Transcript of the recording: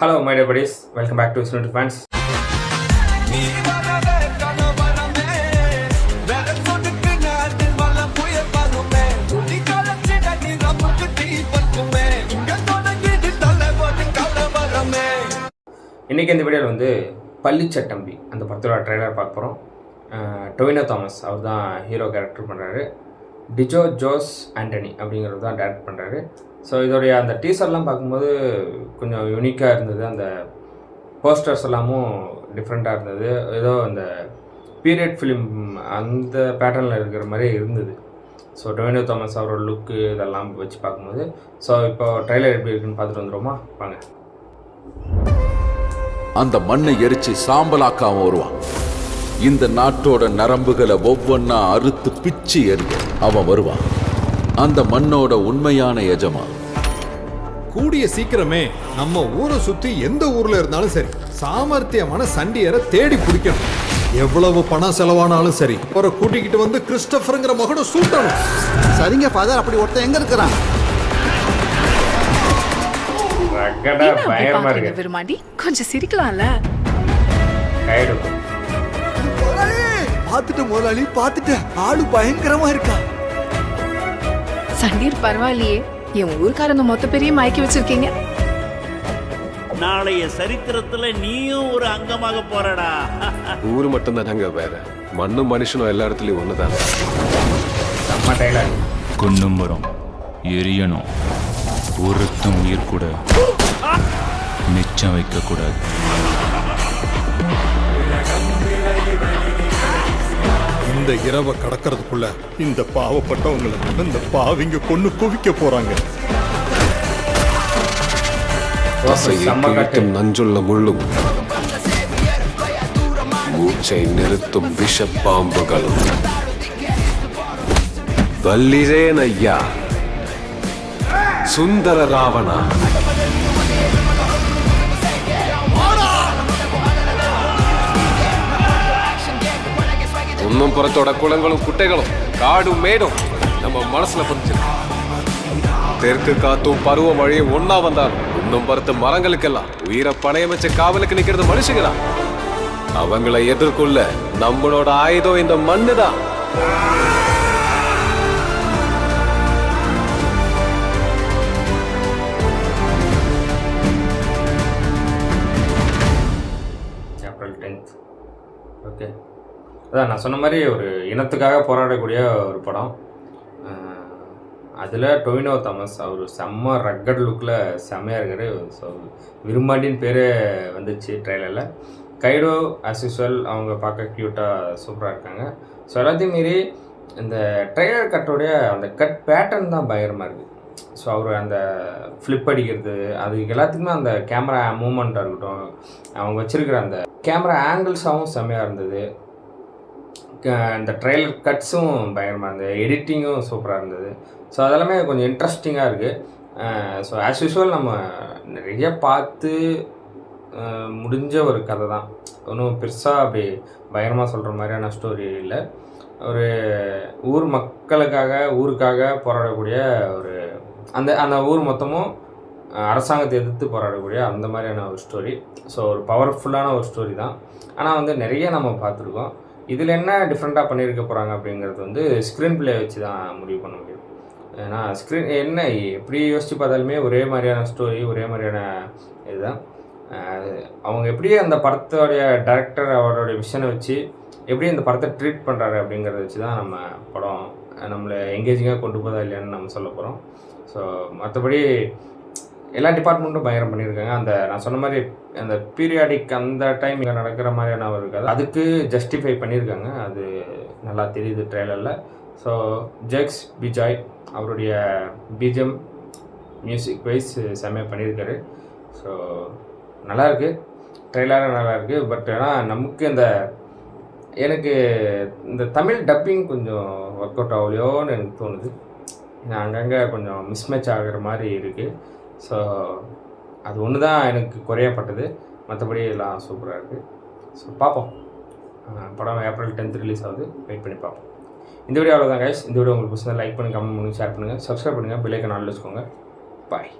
Hello my dear buddies, welcome back to Snooty Fans. இன்றைக்கி இந்த வீடியோவில் வந்து பள்ளிச்சட்டம்பி அந்த படத்தோட ட்ரெய்லர் பார்க்க போகிறோம். டொவினோ தாமஸ் அவர் தான் ஹீரோ கேரக்டர் பண்ணுறாரு. டிஜோ ஜோஸ் ஆண்டனி அப்படிங்கிறது தான் டேரக்ட் பண்ணுறாரு. ஸோ இதோடைய அந்த டீசர்லாம் பார்க்கும்போது கொஞ்சம் யூனிக்காக இருந்தது. அந்த போஸ்டர்ஸ் எல்லாமும் டிஃப்ரெண்ட்டாக இருந்தது. ஏதோ அந்த பீரியட் ஃபிலிம் அந்த பேட்டர்னில் இருக்கிற மாதிரி இருந்தது. ஸோ டொவினோ தாமஸ் அவரோட லுக்கு இதெல்லாம் வச்சு பார்க்கும்போது ஸோ இப்போ ட்ரெய்லர் எப்படி இருக்குன்னு பார்த்துட்டு வந்துடுவோமா வாங்க. அந்த மண்ணை எரிச்சு சாம்பலாக்காம வருவான். இந்த நாட்டோட நரம்புகளை ஒவ்வொன்னா அறுத்து பிச்சு எறிய அவன் வருவான். அந்த மண்ணோட உண்மையான எஜமான். கூடிய சீக்கிரமே நம்ம ஊரை சுத்தி எந்த ஊர்ல இருந்தாலும் சரி சாமர்த்தியமான சண்டியரை தேடி பிடிக்கணும். எவ்வளவு பணம் செலவானாலும் சரி அவரை கூட்டிக்கிட்டு வந்து கிறிஸ்டோபருங்கிற மகனை சூட்டணும். சரிங்க ஃபாதர், அப்படி ஒருத்தன் எங்க இருக்கிறான்? விரும்மாண்டி கொஞ்சம் சிரிக்கலாம்ல. பாத்துட்டு முதலாளி பாத்துட்டு ஆளு பயங்கரமா இருக்கா. சண்டீர் பரவாயில்லையே, என் ஊர்க்காரங்க மொத்த பெரிய மயக்கி வச்சிருக்கீங்க. நாளைய சரித்திரத்துல நீயும் ஒரு அங்கமாக போறடா. ஊரு மட்டும் தானங்க வேற, மண்ணும் மனுஷனும் எல்லா இடத்துலயும் ஒண்ணுதான். கொன்னும் வரும் எரியணும், ஒருத்தன் உயிர் கூட மிச்சம் வைக்க கூடாது. இந்த இரவை கடக்கிறதுக்குள்ள இந்த பாவப்பட்டவங்களை இந்த பாவிங்க கொன்னு குவிக்க போறாங்க. நஞ்சுள்ள முள்ளும் மூச்சை நிறுத்தும் விஷ பாம்புகளும். வல்லிரேன் ஐயா, சுந்தர ராவணா. இன்னும் புறத்தோட குளங்களும் குட்டைகளும் காடும் மேடும் நம்ம மனசுல புரிஞ்சிருக்கு. தெற்கு காத்தும் பருவ மழையும் ஒன்னா வந்தாலும் இன்னும் பருத்த மரங்களுக்கெல்லாம் உயிரை பணையம் வச்ச காவலுக்கு நிக்கிறது மனுஷங்களா. அவங்களை எதிர்கொள்ள நம்மளோட ஆயுதம் இந்த மண்ணுதான். April 10th. ஓகே, அதான் நான் சொன்ன மாதிரி ஒரு இனத்துக்காக போராடக்கூடிய ஒரு படம். அதில் டொவினோ தாமஸ் அவர் செம்ம ரக்கட் லுக்கில் செம்மையாக இருக்காரு. ஸோ விரும்பாண்டின்னு பேரே வந்துச்சு ட்ரெய்லரில். கைடோ ஆஸ் யூஸ்வல் அவங்க பார்க்க க்யூட்டாக சூப்பராக இருக்காங்க. ஸோ எல்லாத்தையும் மீறி இந்த ட்ரெய்லர் கட்டோடைய அந்த கட் பேட்டர்ன் தான் பயங்கரமாக இருக்குது. ஸோ அவர் அந்த ஃப்ளிப் அடிக்கிறது அதுக்கு எல்லாத்துக்குமே அந்த கேமரா மூமெண்ட்டாக இருக்கட்டும், அவங்க வச்சுருக்கிற அந்த கேமரா ஆங்கிள்ஸாகவும் செம்மையாக இருந்தது. இந்த ட்ரெய்லர் கட்ஸும் பயங்கரமாக இருந்தது, எடிட்டிங்கும் சூப்பராக இருந்தது. ஸோ அதெல்லாமே கொஞ்சம் இன்ட்ரெஸ்டிங்காக இருக்குது. ஸோ ஆஸ் யூஸ்வல் நம்ம நிறைய பார்த்து முடிஞ்ச ஒரு கதை தான், ஒன்றும் பெருசாக அப்படி பயங்கரமாக சொல்கிற மாதிரியான ஸ்டோரி இல்லை. ஒரு ஊர் மக்களுக்காக ஊருக்காக போராடக்கூடிய ஒரு அந்த ஊர் மொத்தமும் அரசாங்கத்தை எதிர்த்து போராடக்கூடிய அந்த மாதிரியான ஒரு ஸ்டோரி. ஸோ ஒரு பவர்ஃபுல்லான ஒரு ஸ்டோரி தான். ஆனால் வந்து நிறைய நம்ம பார்த்துருக்கோம். இதில் என்ன டிஃப்ரெண்ட்டாக பண்ணியிருக்க போகிறாங்க அப்படிங்கிறது வந்து ஸ்க்ரீன் ப்ளே வச்சு தான் முடிவு பண்ண முடியும். ஏன்னா ஸ்க்ரீன் என்ன எப்படி யோசித்து பார்த்தாலுமே ஒரே மாதிரியான ஸ்டோரி, ஒரே மாதிரியான இதுதான். அவங்க எப்படி அந்த படத்தோடைய டைரக்டர் அவருடைய விஷனை வச்சு எப்படி அந்த படத்தை ட்ரீட் பண்ணுறாரு அப்படிங்கிறத வச்சு தான் நம்ம படம் நம்மளை எங்கேஜிங்காக கொண்டு போதா இல்லையான்னு நம்ம சொல்ல போகிறோம். ஸோ மற்றபடி எல்லா டிபார்ட்மெண்ட்டும் பயங்கரம் பண்ணியிருக்காங்க. அந்த நான் சொன்ன மாதிரி அந்த பீரியாடிக் அந்த டைம் இங்கே நடக்கிற மாதிரியான ஒரு கதை அதுக்கு ஜஸ்டிஃபை பண்ணியிருக்காங்க. அது நல்லா தெரியுது ட்ரெய்லரில். ஸோ ஜெக்ஸ் பிஜாய் அவருடைய பிஜிஎம் மியூசிக் வைஸ் செம்மையாக பண்ணியிருக்காரு. ஸோ நல்லாயிருக்கு, ட்ரெய்லராக நல்லாயிருக்கு. பட் ஆனால் நமக்கு எனக்கு இந்த தமிழ் டப்பிங் கொஞ்சம் ஒர்க் அவுட் ஆகலையோன்னு எனக்கு தோணுது. நான் அங்கங்கே கொஞ்சம் மிஸ்மேட்ச் ஆகிற மாதிரி இருக்குது. ஸோ அது ஒன்று தான் எனக்கு குறையப்பட்டது, மற்றபடி எல்லாம் சூப்பராக இருக்குது. ஸோ பார்ப்போம். படம் ஏப்ரல் 10th ரிலீஸ் ஆகுது, வெயிட் பண்ணி பார்ப்போம். இந்த வீடியோ அவ்வளோதான் கைஸ். இந்த வீடியோ உங்களுக்கு பிடிச்சா லைக் பண்ணுங்கள், கமெண்ட் பண்ணுங்கள், ஷேர் பண்ணுங்கள், சப்ஸ்கிரைப் பண்ணுங்கள், பெல் ஐக்கான் ஆல்ல வச்சுக்கோங்க. பாய்.